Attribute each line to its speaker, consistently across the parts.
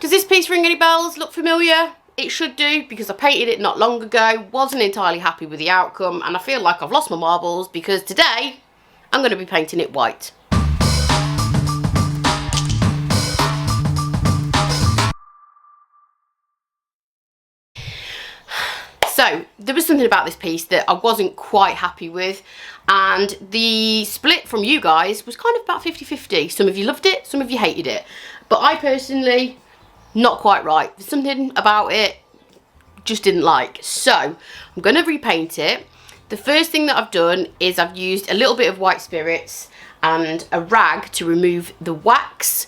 Speaker 1: Does this piece ring any bells? Look familiar? It should do, because I painted it not long ago, wasn't entirely happy with the outcome, and I feel like I've lost my marbles because today I'm going to be painting it white. So there was something about this piece that I wasn't quite happy with, and the split from you guys was kind of about 50-50. Some of you loved it, some of you hated it, but I personally, not quite right. There's something about it just didn't like. So I'm going to repaint it. The first thing that I've done is I've used a little bit of white spirits and a rag to remove the wax.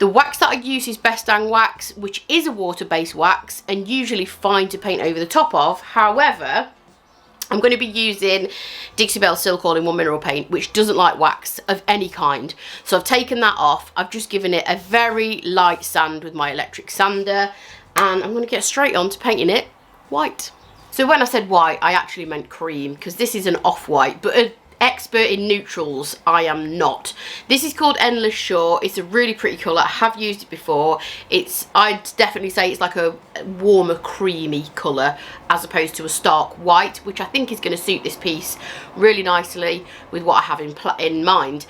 Speaker 1: The wax that I use is Best Dang wax, which is a water-based wax and usually fine to paint over the top of. However, I'm going to be using Dixie Belle Silk All-in-One Mineral Paint, which doesn't like wax of any kind. So I've taken that off. I've just given it a very light sand with my electric sander, and I'm going to get straight on to painting it white. So when I said white, I actually meant cream, because this is an off-white, but an expert in neutrals I am not. This is called Endless Shore. It's a really pretty colour. I have used it before. I'd definitely say it's like a warmer creamy colour as opposed to a stark white, which I think is going to suit this piece really nicely with what I have in mind.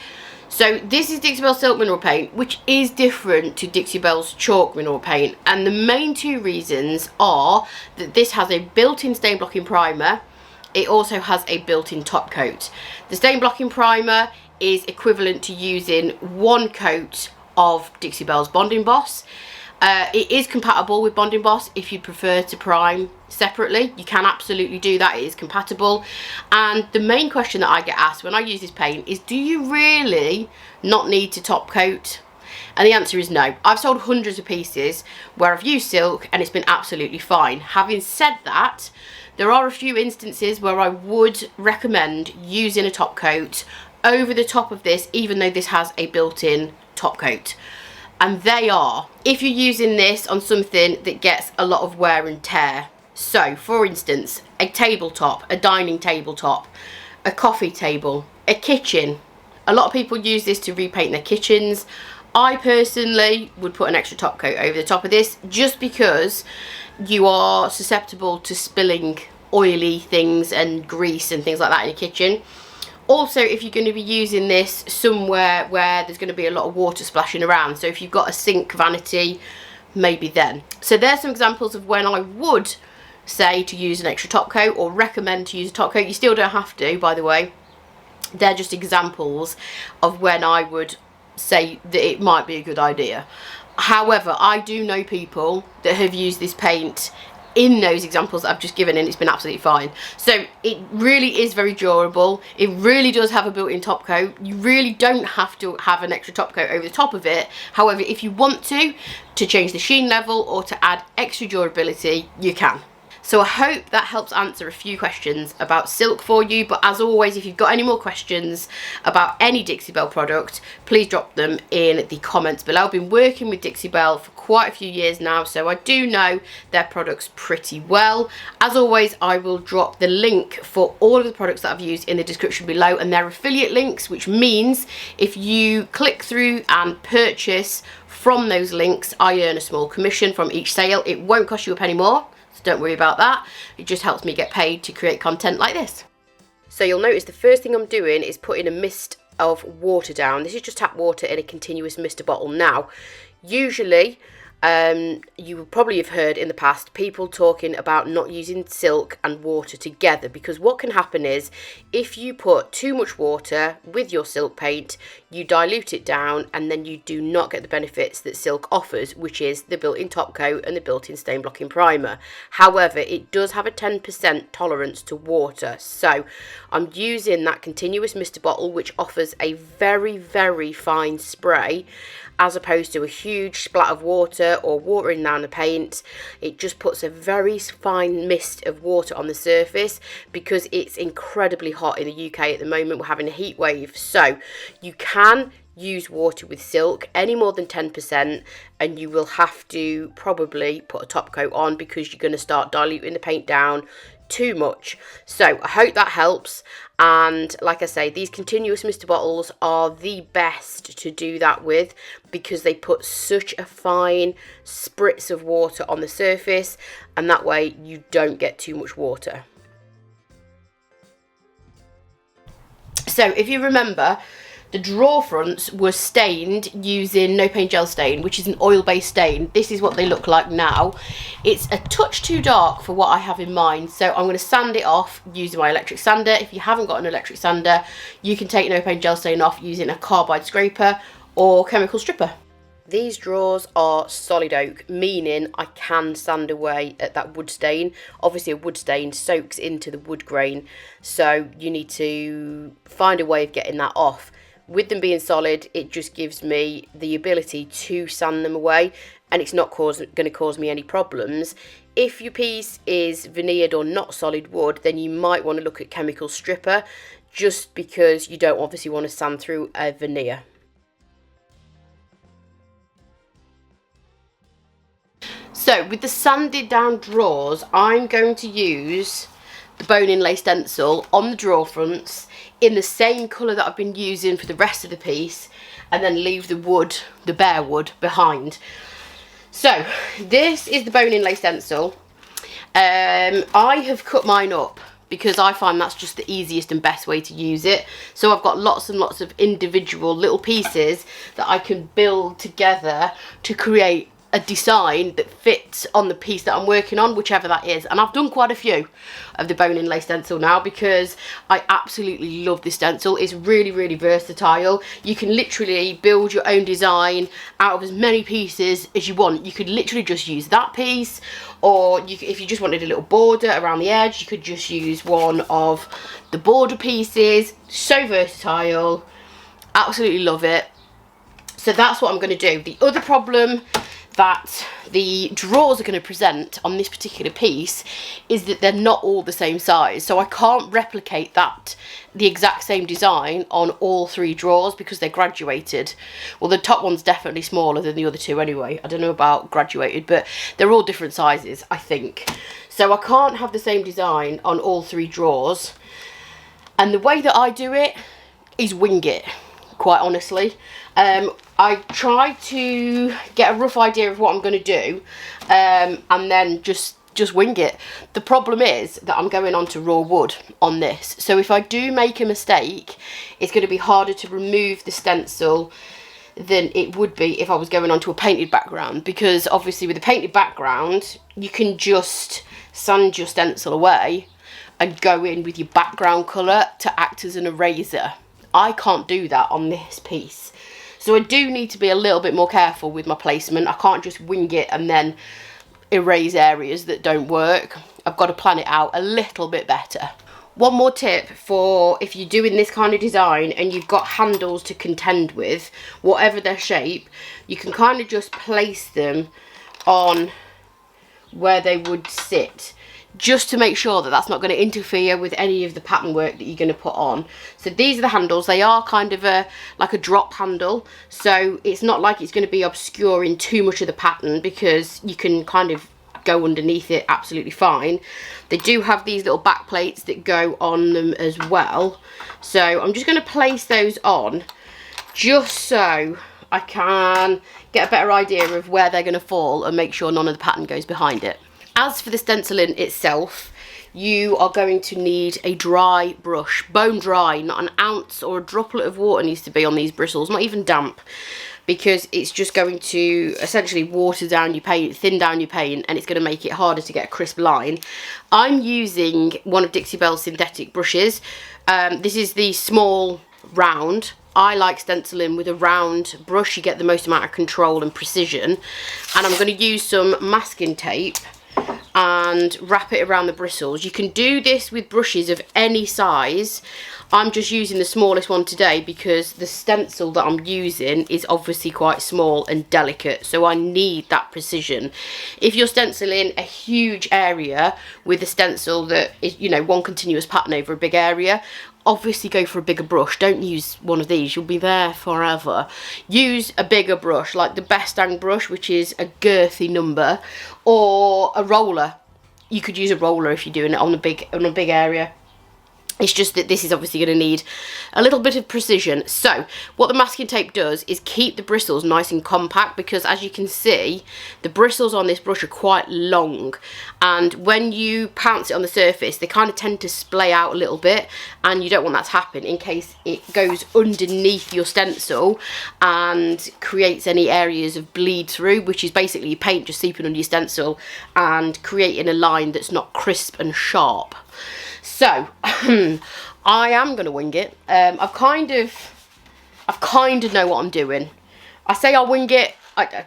Speaker 1: So this is Dixie Belle Silk Mineral Paint, which is different to Dixie Belle's Chalk Mineral Paint, and the main two reasons are that this has a built-in stain blocking primer. It also has a built-in top coat. The stain blocking primer is equivalent to using one coat of Dixie Belle's Bond Emboss. It is compatible with Bond Emboss if you prefer to prime separately. You can absolutely do that. It is compatible. And the main question that I get asked when I use this paint is, do you really not need to top coat? And the answer is no. I've sold hundreds of pieces where I've used silk and it's been absolutely fine. Having said that, there are a few instances where I would recommend using a top coat over the top of this, even though this has a built-in top coat. And they are, if you're using this on something that gets a lot of wear and tear. So, for instance, a tabletop, a dining tabletop, a coffee table, a kitchen. A lot of people use this to repaint their kitchens. I personally would put an extra top coat over the top of this, just because you are susceptible to spilling oily things and grease and things like that in your kitchen. Also, if you're going to be using this somewhere where there's going to be a lot of water splashing around, so if you've got a sink vanity, maybe then. So there's some examples of when I would say to use an extra top coat, or recommend to use a top coat. You still don't have to, by the way. They're just examples of when I would say that it might be a good idea. However, I do know people that have used this paint in those examples that I've just given, and it's been absolutely fine. So it really is very durable. It really does have a built-in top coat. You really don't have to have an extra top coat over the top of it. However, if you want to change the sheen level or to add extra durability, you can. So I hope that helps answer a few questions about silk for you. But as always, if you've got any more questions about any Dixie Belle product, please drop them in the comments below. I've been working with Dixie Belle for quite a few years now, so I do know their products pretty well. As always, I will drop the link for all of the products that I've used in the description below, and they're affiliate links, which means if you click through and purchase from those links, I earn a small commission from each sale. It won't cost you a penny more. Don't worry about that. It just helps me get paid to create content like this. So you'll notice the first thing I'm doing is putting a mist of water down. This is just tap water in a continuous mister bottle. Now, usually you will probably have heard in the past people talking about not using silk and water together, because what can happen is if you put too much water with your silk paint, you dilute it down and then you do not get the benefits that silk offers, which is the built-in top coat and the built-in stain blocking primer. However, it does have a 10% tolerance to water, so I'm using that continuous mister bottle, which offers a very, very fine spray, as opposed to a huge splat of water or watering down the paint. It just puts a very fine mist of water on the surface, because it's incredibly hot in the UK at the moment. We're having a heat wave, so you can use water with silk any more than 10% and you will have to probably put a top coat on, because you're going to start diluting the paint down too much. So I hope that helps. And like I say, these continuous mister bottles are the best to do that with, because they put such a fine spritz of water on the surface, and that way you don't get too much water. So if you remember, the drawer fronts were stained using No Paint Gel Stain, which is an oil-based stain. This is what they look like now. It's a touch too dark for what I have in mind, so I'm going to sand it off using my electric sander. If you haven't got an electric sander, you can take No Paint Gel Stain off using a carbide scraper or chemical stripper. These drawers are solid oak, meaning I can sand away at that wood stain. Obviously a wood stain soaks into the wood grain, so you need to find a way of getting that off. With them being solid, it just gives me the ability to sand them away, and it's not going to cause me any problems. If your piece is veneered or not solid wood, then you might want to look at chemical stripper, just because you don't obviously want to sand through a veneer. So with the sanded down drawers, I'm going to use the bone inlay stencil on the drawer fronts in the same colour that I've been using for the rest of the piece, and then leave the wood, the bare wood, behind. So this is the bone inlay stencil. I have cut mine up because I find that's just the easiest and best way to use it. So I've got lots and lots of individual little pieces that I can build together to create a design that fits on the piece that I'm working on, whichever that is. And I've done quite a few of the bone inlay stencil now, because I absolutely love this stencil. It's really, really versatile. You can literally build your own design out of as many pieces as you want. You could literally just use that piece, or if you just wanted a little border around the edge, you could just use one of the border pieces. So versatile, absolutely love it. So that's what I'm going to do. The other problem that the drawers are going to present on this particular piece is that they're not all the same size, so I can't replicate the exact same design on all three drawers because they're graduated. Well, the top one's definitely smaller than the other two anyway. I don't know about graduated, but they're all different sizes, I think. So I can't have the same design on all three drawers, and the way that I do it is wing it, quite honestly. I try to get a rough idea of what I'm going to do, and then just wing it. The problem is that I'm going on to raw wood on this, so if I do make a mistake, it's going to be harder to remove the stencil than it would be if I was going onto a painted background, because obviously with a painted background you can just sand your stencil away and go in with your background colour to act as an eraser. I can't do that on this piece. So I do need to be a little bit more careful with my placement. I can't just wing it and then erase areas that don't work. I've got to plan it out a little bit better. One more tip for if you're doing this kind of design and you've got handles to contend with, whatever their shape, you can kind of just place them on where they would sit, just to make sure that that's not going to interfere with any of the pattern work that you're going to put on. So these are the handles. They are kind of like a drop handle, so it's not like it's going to be obscuring too much of the pattern, because you can kind of go underneath it absolutely fine. They do have these little back plates that go on them as well, so I'm just going to place those on just so I can get a better idea of where they're going to fall and make sure none of the pattern goes behind it. As for the stenciling itself, you are going to need a dry brush, bone dry, not an ounce or a droplet of water needs to be on these bristles, not even damp, because it's just going to essentially water down your paint, thin down your paint, and it's going to make it harder to get a crisp line. I'm using one of Dixie Belle's synthetic brushes. This is the small round. I like stenciling with a round brush. You get the most amount of control and precision. And I'm going to use some masking tape and wrap it around the bristles. You can do this with brushes of any size. I'm just using the smallest one today because the stencil that I'm using is obviously quite small and delicate, so I need that precision. If you're stenciling a huge area with a stencil that is, you know, one continuous pattern over a big area, obviously go for a bigger brush. Don't use one of these, you'll be there forever. Use a bigger brush, like the Best Dang brush, which is a girthy number, or a roller. you could use a roller if you're doing it on a big area. It's just that this is obviously going to need a little bit of precision. So what the masking tape does is keep the bristles nice and compact, because as you can see, the bristles on this brush are quite long, and when you pounce it on the surface, they kind of tend to splay out a little bit, and you don't want that to happen in case it goes underneath your stencil and creates any areas of bleed through, which is basically your paint just seeping under your stencil and creating a line that's not crisp and sharp. So I am going to wing it. I kind of know what I'm doing. I say I'll wing it, I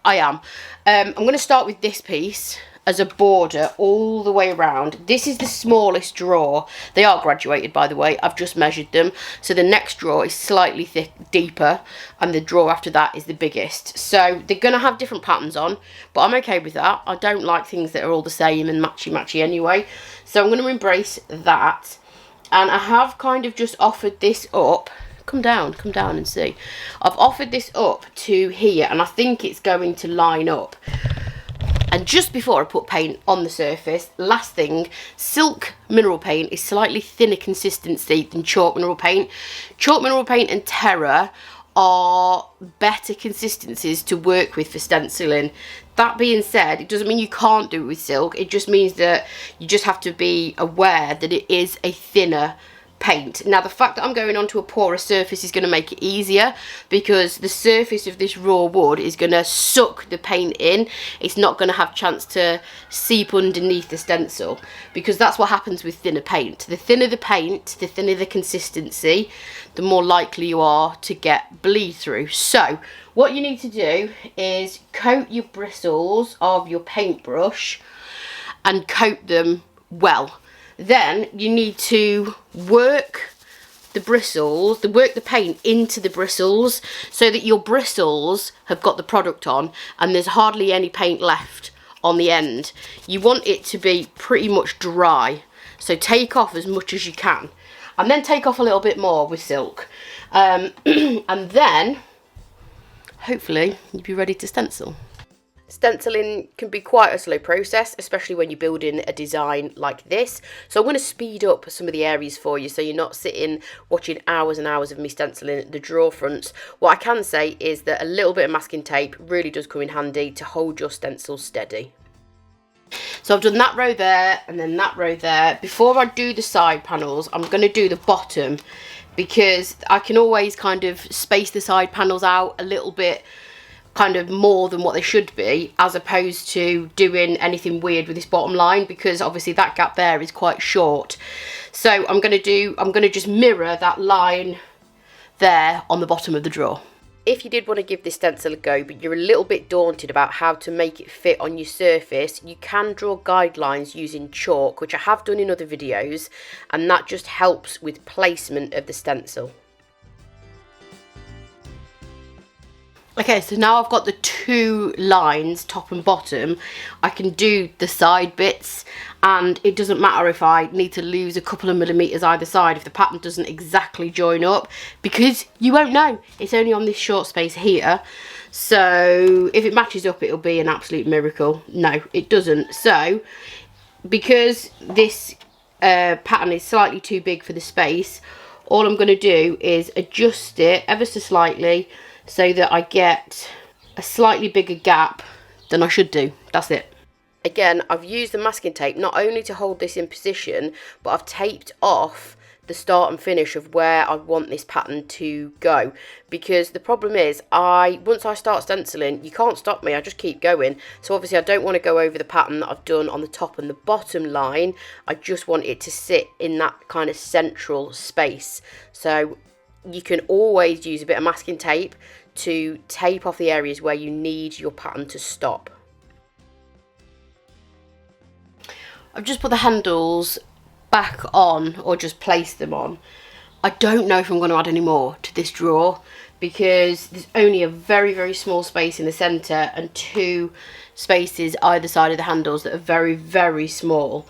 Speaker 1: am. I'm going to start with this piece as a border all the way around. This is the smallest drawer. They are graduated, by the way. I've just measured them. So the next drawer is slightly deeper, and the drawer after that is the biggest. So they're going to have different patterns on, but I'm okay with that. I don't like things that are all the same and matchy-matchy anyway. So I'm going to embrace that. And I have kind of just offered this up. Come down and see. I've offered this up to here, and I think it's going to line up. And just before I put paint on the surface, last thing, silk mineral paint is slightly thinner consistency than chalk mineral paint. Chalk mineral paint and Terra are better consistencies to work with for stenciling. That being said, it doesn't mean you can't do it with silk. It just means that you just have to be aware that it is a thinner paint. Now, the fact that I'm going onto a porous surface is going to make it easier, because the surface of this raw wood is going to suck the paint in. It's not going to have a chance to seep underneath the stencil, because that's what happens with thinner paint. The thinner the paint, the thinner the consistency, the more likely you are to get bleed through. So what you need to do is coat your bristles of your paintbrush and coat them well. Then you need to work the bristles, work the paint into the bristles so that your bristles have got the product on and there's hardly any paint left on the end. You want it to be pretty much dry, so take off as much as you can, and then take off a little bit more with silk, and then hopefully you'll be ready to stencil. Stenciling can be quite a slow process, especially when you're building a design like this. So I'm going to speed up some of the areas for you so you're not sitting watching hours and hours of me stenciling the drawer fronts. What I can say is that a little bit of masking tape really does come in handy to hold your stencil steady. So I've done that row there and then that row there. Before I do the side panels, I'm going to do the bottom, because I can always kind of space the side panels out a little bit kind of more than what they should be, as opposed to doing anything weird with this bottom line, because obviously that gap there is quite short. So I'm going to just mirror that line there on the bottom of the drawer. If you did want to give this stencil a go, but you're a little bit daunted about how to make it fit on your surface, you can draw guidelines using chalk, which I have done in other videos, and that just helps with placement of the stencil. Okay, so now I've got the two lines, top and bottom, I can do the side bits, and it doesn't matter if I need to lose a couple of millimetres either side if the pattern doesn't exactly join up, because you won't know. It's only on this short space here. So if it matches up, it'll be an absolute miracle. No, it doesn't. So because this pattern is slightly too big for the space, all I'm going to do is adjust it ever so slightly, so that I get a slightly bigger gap than I should do. That's it. Again, I've used the masking tape not only to hold this in position, but I've taped off the start and finish of where I want this pattern to go. Because the problem is, once I start stenciling, you can't stop me, I just keep going. So obviously I don't want to go over the pattern that I've done on the top and the bottom line. I just want it to sit in that kind of central space. So you can always use a bit of masking tape to tape off the areas where you need your pattern to stop. I've just put the handles back on, or just placed them on. I don't know if I'm going to add any more to this drawer, because there's only a very, very small space in the centre and two spaces either side of the handles that are very, very small.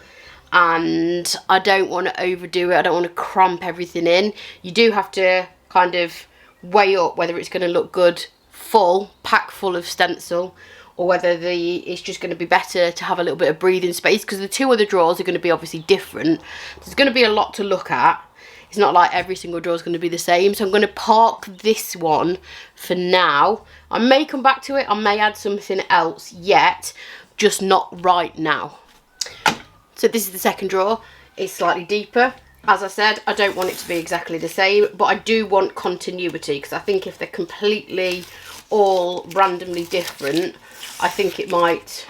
Speaker 1: And I don't want to overdo it, I don't want to cramp everything in. You do have to kind of weigh up whether it's going to look good full, packed full of stencil, or whether it's just going to be better to have a little bit of breathing space, because the two other drawers are going to be obviously different. There's going to be a lot to look at. It's not like every single drawer is going to be the same, so I'm going to park this one for now. I may come back to it, I may add something else yet, just not right now. So this is the second drawer. It's slightly deeper. As I said, I don't want it to be exactly the same, but I do want continuity, because I think if they're completely all randomly different, I think it might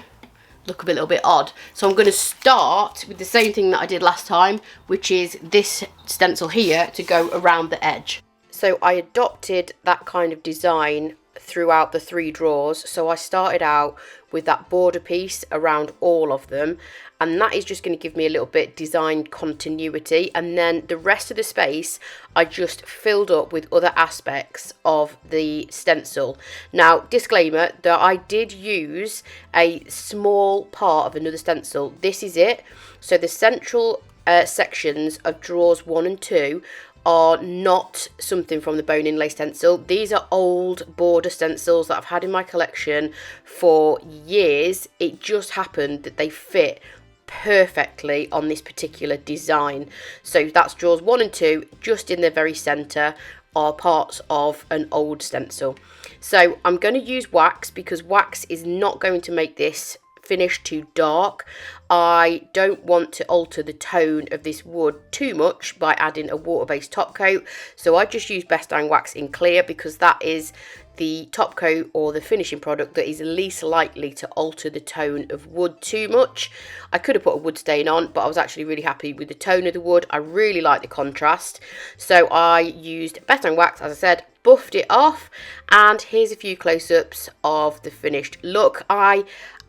Speaker 1: look a little bit odd. So I'm going to start with the same thing that I did last time, which is this stencil here to go around the edge. So I adopted that kind of design throughout the 3 drawers. So I started out with that border piece around all of them, and that is just going to give me a little bit design continuity, and then the rest of the space I just filled up with other aspects of the stencil. Now, disclaimer that I did use a small part of another stencil. This is it. So the central sections of drawers 1 and 2 are not something from the bone inlay stencil. These are old border stencils that I've had in my collection for years. It just happened that they fit perfectly on this particular design. So that's drawers 1 and 2, just in the very center are parts of an old stencil. So I'm going to use wax, because wax is not going to make this finish too dark. I don't want to alter the tone of this wood too much by adding a water-based top coat, so I just use Best Dang Wax in clear, because that is the top coat or the finishing product that is least likely to alter the tone of wood too much. I could have put a wood stain on, but I was actually really happy with the tone of the wood. I really like the contrast, so I used Best Dang Wax, as I said, buffed it off, and here's a few close-ups of the finished look. I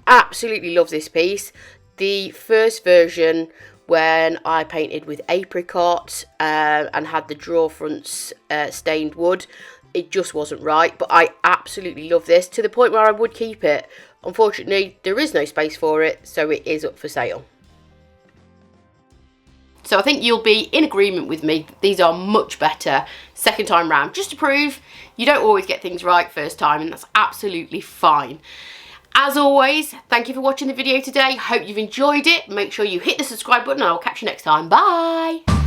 Speaker 1: absolutely love this piece. The first version, when I painted with Apricot and had the drawer fronts stained wood, it just wasn't right, but I absolutely love this, to the point where I would keep it. Unfortunately, there is no space for it, so it is up for sale. So I think you'll be in agreement with me. These are much better second time round, just to prove you don't always get things right first time, and that's absolutely fine. As always, thank you for watching the video today. Hope you've enjoyed it. Make sure you hit the subscribe button, and I'll catch you next time. Bye!